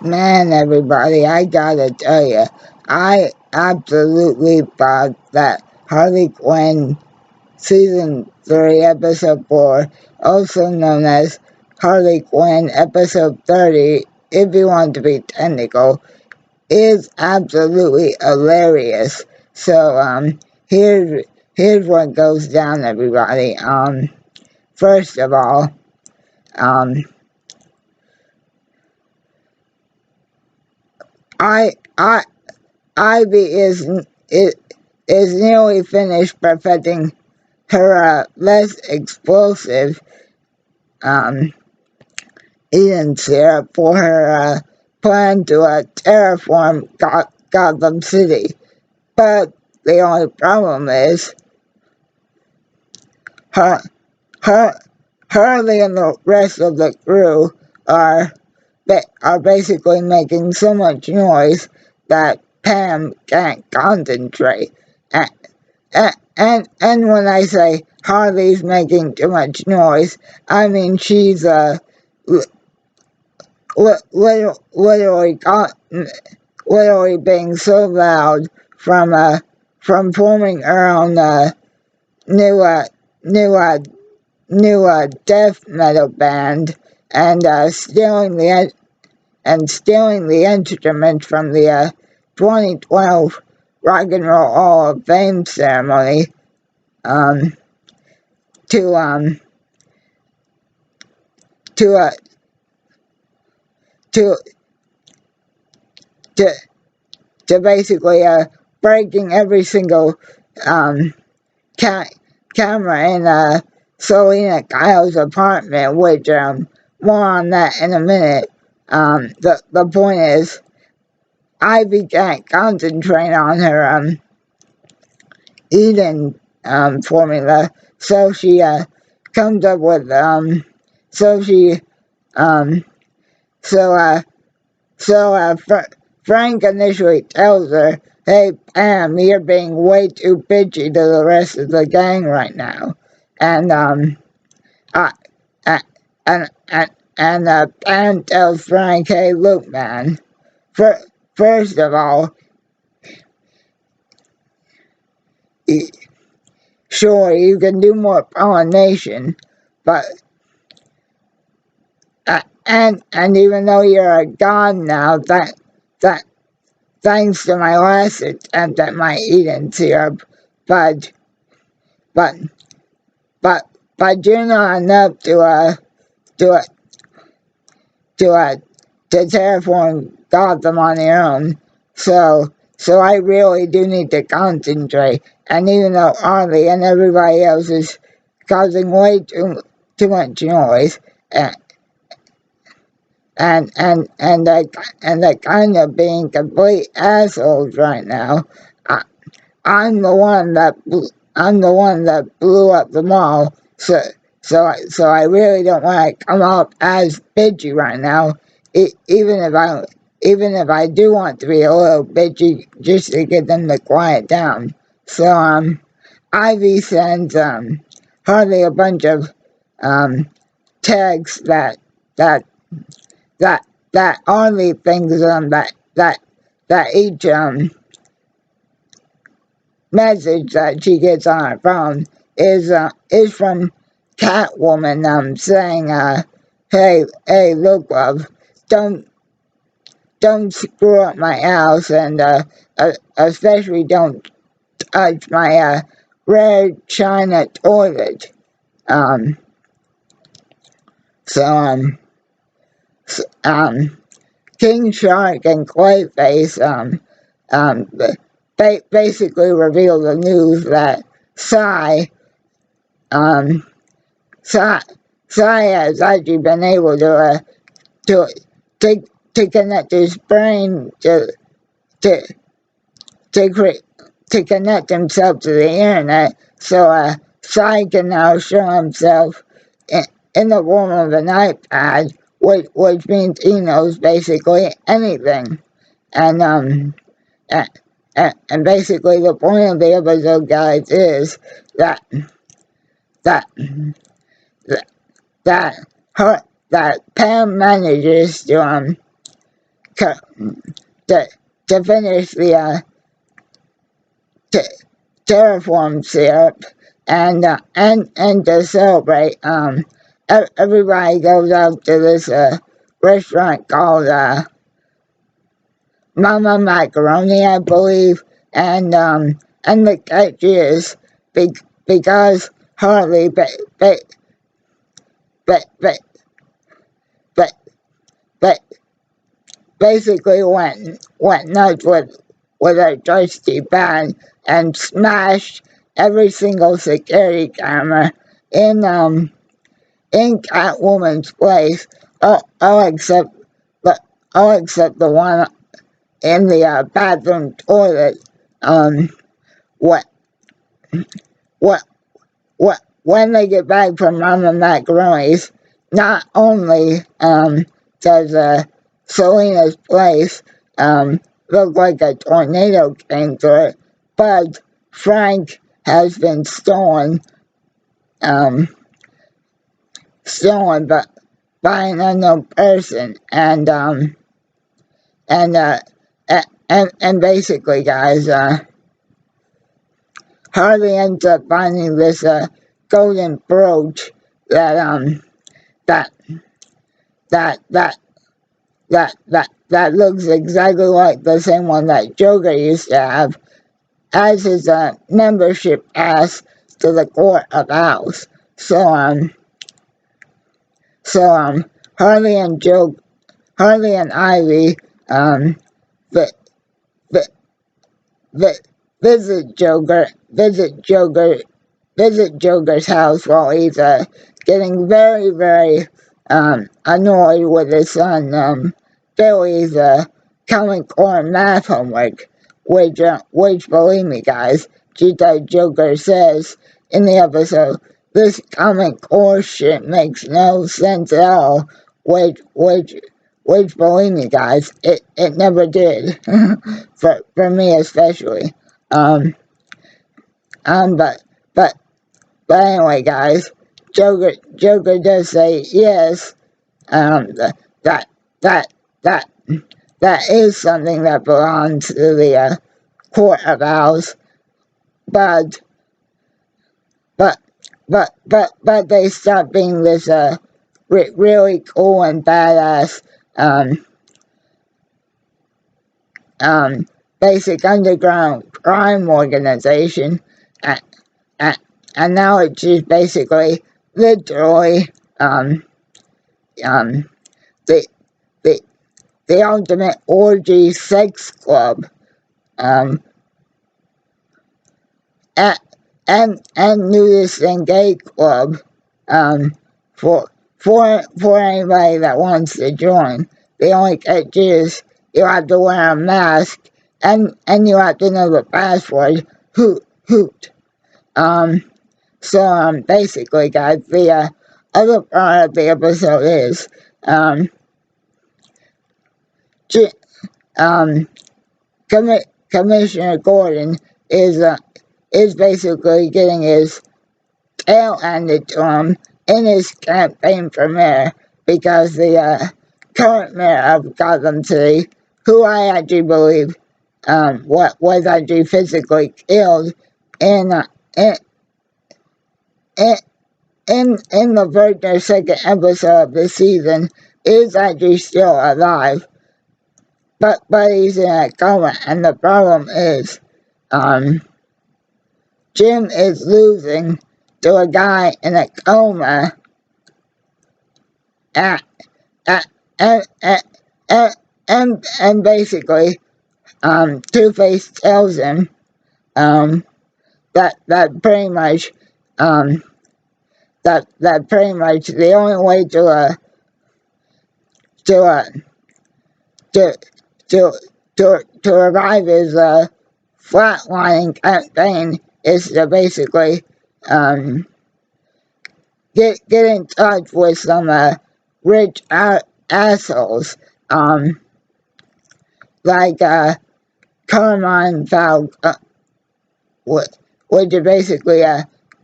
Man, everybody, I gotta tell you, I absolutely thought that Harley Quinn Season 3, Episode 4, also known as Harley Quinn Episode 30, if you want to be technical, is absolutely hilarious. So, here's what goes down, everybody. First of all, um, I, I, Ivy is nearly finished perfecting her less explosive um, Eden syrup for her plan to terraform Gotham City. But the only problem is her, her, Harley and the rest of the crew are are basically making so much noise that Pam can't concentrate. And, and when I say Harley's making too much noise, I mean she's literally literally being so loud from forming her own new new death metal band and stealing the instrument from the 2012 Rock and Roll Hall of Fame ceremony um, to to uh, to to to basically breaking every single um, camera in Selena Kyle's apartment, which more on that in a minute. The point is, Ivy can't concentrate on her eating formula, so she comes up with so she um, so Frank initially tells her, "Hey Pam, you're being way too bitchy to the rest of the gang right now," and uh, uh, Pam tells Frank, "Hey, look, man. First of all, sure you can do more pollination, but and even though you're a god now, that thanks to my last attempt at my eating syrup, but but but you're not enough to uh, to uh, to terraform Gotham on your own. So I really do need to concentrate. And even though Harley and everybody else is causing way too much noise, and they're kind of being complete assholes right now. I, I'm the one that blew up the mall. So I really don't want to come off as bitchy right now. Even if I do want to be a little bitchy, just to get them to quiet down. So Ivy sends Harley a bunch of texts that that only things that each message that she gets on her phone is from Catwoman saying hey look love, don't screw up my house, and especially don't touch my red china toilet. um so King Shark and Clayface basically revealed the news that Psy um, Psy, Psy has actually been able to to connect his brain to to create to connect himself to the internet, so Psy can now show himself in the form of an iPad, which means he knows basically anything. And and basically the point of the episode, guys, is that that that her that Pam manages to to, to finish the terraform syrup, and to celebrate, everybody goes out to this restaurant called Mama Macaroni, I believe, and the catch is because Harley ba- ba- ba- ba- basically went nuts with a trusty band and smashed every single security camera in Catwoman's place, all except all except the one in the bathroom toilet. Um, what what when they get back from Mama Macaroni's, not only does Selena's place look like a tornado came through it, but Frank has been um, stolen by an unknown person, and and basically, guys, Harley ends up finding this golden brooch that that that that that looks exactly like the same one that Joker used to have as his membership pass to the Court of Owls. So Harley and Ivy vi- vi- vi- visit Joker's house while he's getting very, very annoyed with his son Billy's Common Core math homework, which believe me, guys, Joker says in the episode, this Common Core shit makes no sense at all, which believe me, guys, it never did, for me especially. Um, um, but, but, but anyway, guys, Joker does say yes. That that that that is something that belongs to the Court of Owls, but but they stopped being this really cool and badass basic underground crime organization, and, and now it's just basically literally um, the, the, the ultimate orgy sex club, um, and nudist and gay club, um, for anybody that wants to join. The only catch is you have to wear a mask, and you have to know the password, hoot. Basically, guys, the other part of the episode is J- um, Commissioner Gordon is basically getting his tail handed to him in his campaign for mayor because the current mayor of Gotham City, who I actually believe what was actually physically killed in in in, in the first or second episode of the season, is actually still alive, but he's in a coma, and the problem is Jim is losing to a guy in a coma, and and and, and basically, Two-Face tells him that pretty much that pretty much the only way to uh, to to to revive his flatlining campaign is to basically um, get in touch with some rich assholes like Carmine which is basically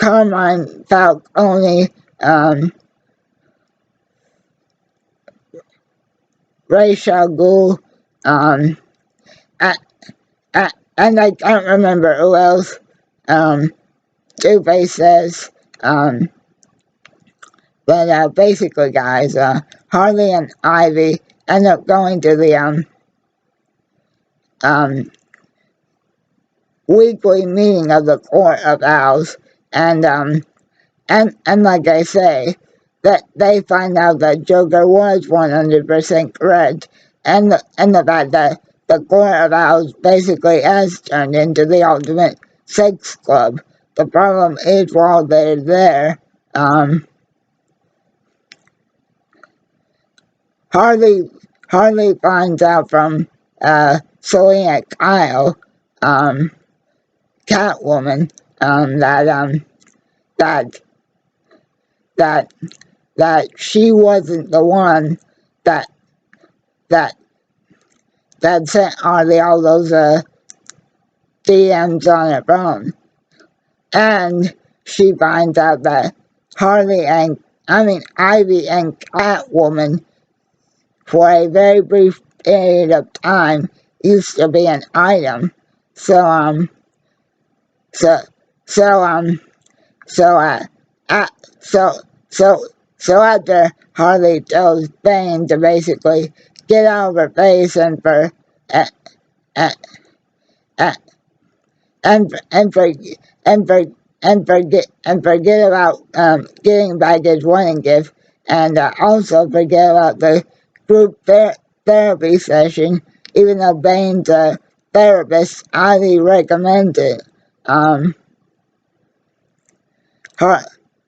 Carmine Falcone, Ra's al Ghul, Um, I, and I can't remember who else Two-Face says. But basically, guys, Harley and Ivy end up going to the weekly meeting of the Court of Owls, and like I say, that they find out that Joker was 100% correct, and the fact that the Court of Owls basically has turned into the ultimate sex club. The problem is, while they're there, Harley finds out from Selena Kyle, Catwoman, that that that she wasn't the one that that that sent Harley all those DMs on her phone, and she finds out that Ivy and Catwoman, for a very brief period of time, used to be an item. So so so so uh, so so so after Harley tells Bane to basically get out of her face and for uh, uh, uh, and for and for and forget about getting back his wedding gift, and also forget about the group therapy session, even though Bane's a therapist highly recommends it.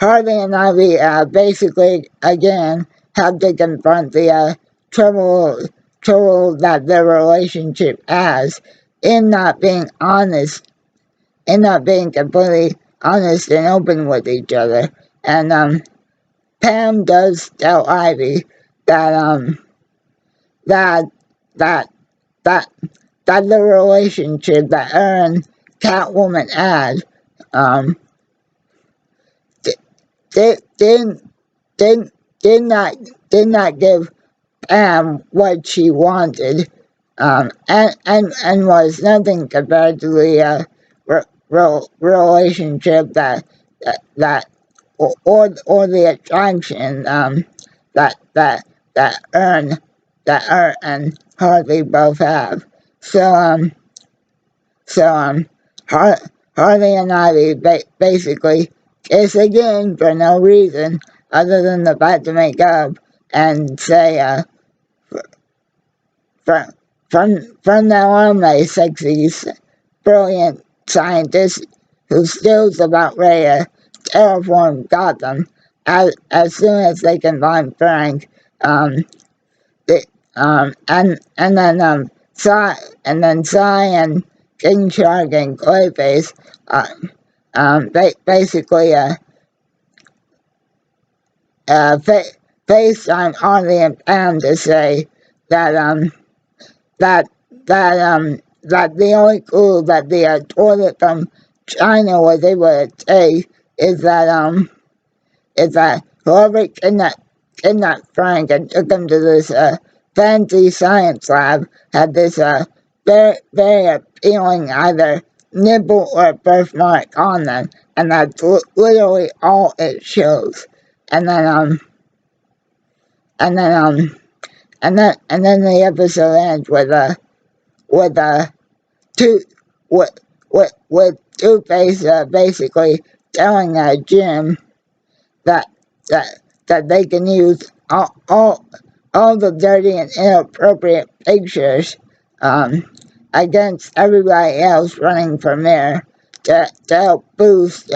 Harley and Ivy basically again have to confront the trouble that their relationship has in not being honest, in not being completely honest and open with each other. And Pam does tell Ivy that that that that that the relationship that her and Catwoman had um, did, did, did, did not give Pam what she wanted, and was nothing compared to the relationship that or the attraction that Earn that her and Harley both have. So Harley and Ivy basically kiss again for no reason other than the fact to make up and say from now on, my sexy, brilliant scientist who stills about ready to terraform Gotham as soon as they can find Frank. The, and then Psy and King Shark and Clayface basically FaceTime Harley and Pam to say that that that the only clue that the toilet from China was able to take is that whoever kidnapped Frank and took him to this fancy science lab had this very appealing either nipple or birthmark on them, and that's literally all it shows. And then and then and then the episode ends with two with Two-Face basically telling Jim that that they can use all the dirty and inappropriate pictures against everybody else running for mayor to help boost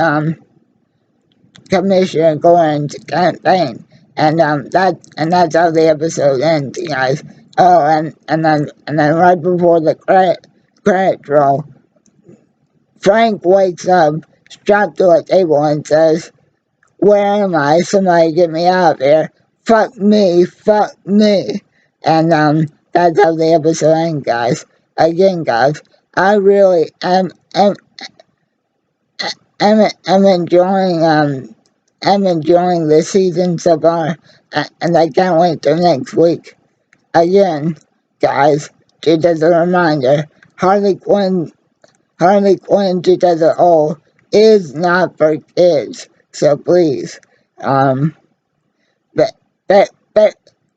Commissioner Gordon's campaign. And that's how the episode ends, guys. Oh, and then right before the credit roll, Frank wakes up, strapped to a table, and says, "Where am I? Somebody get me out of here! Fuck me! Fuck me!" And that's how the episode ends, guys. Again, guys, I really am enjoying I'm enjoying this season so far, and I can't wait till next week. Again, guys, just as a reminder, Harley Quinn, just as a whole, is not for kids. So please, um, but, but, but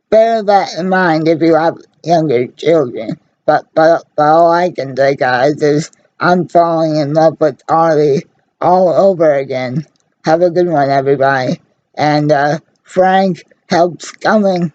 bear that in mind if you have younger children. But all I can say, guys, is I'm falling in love with Harley all over again. Have a good one, everybody. And Frank helps coming.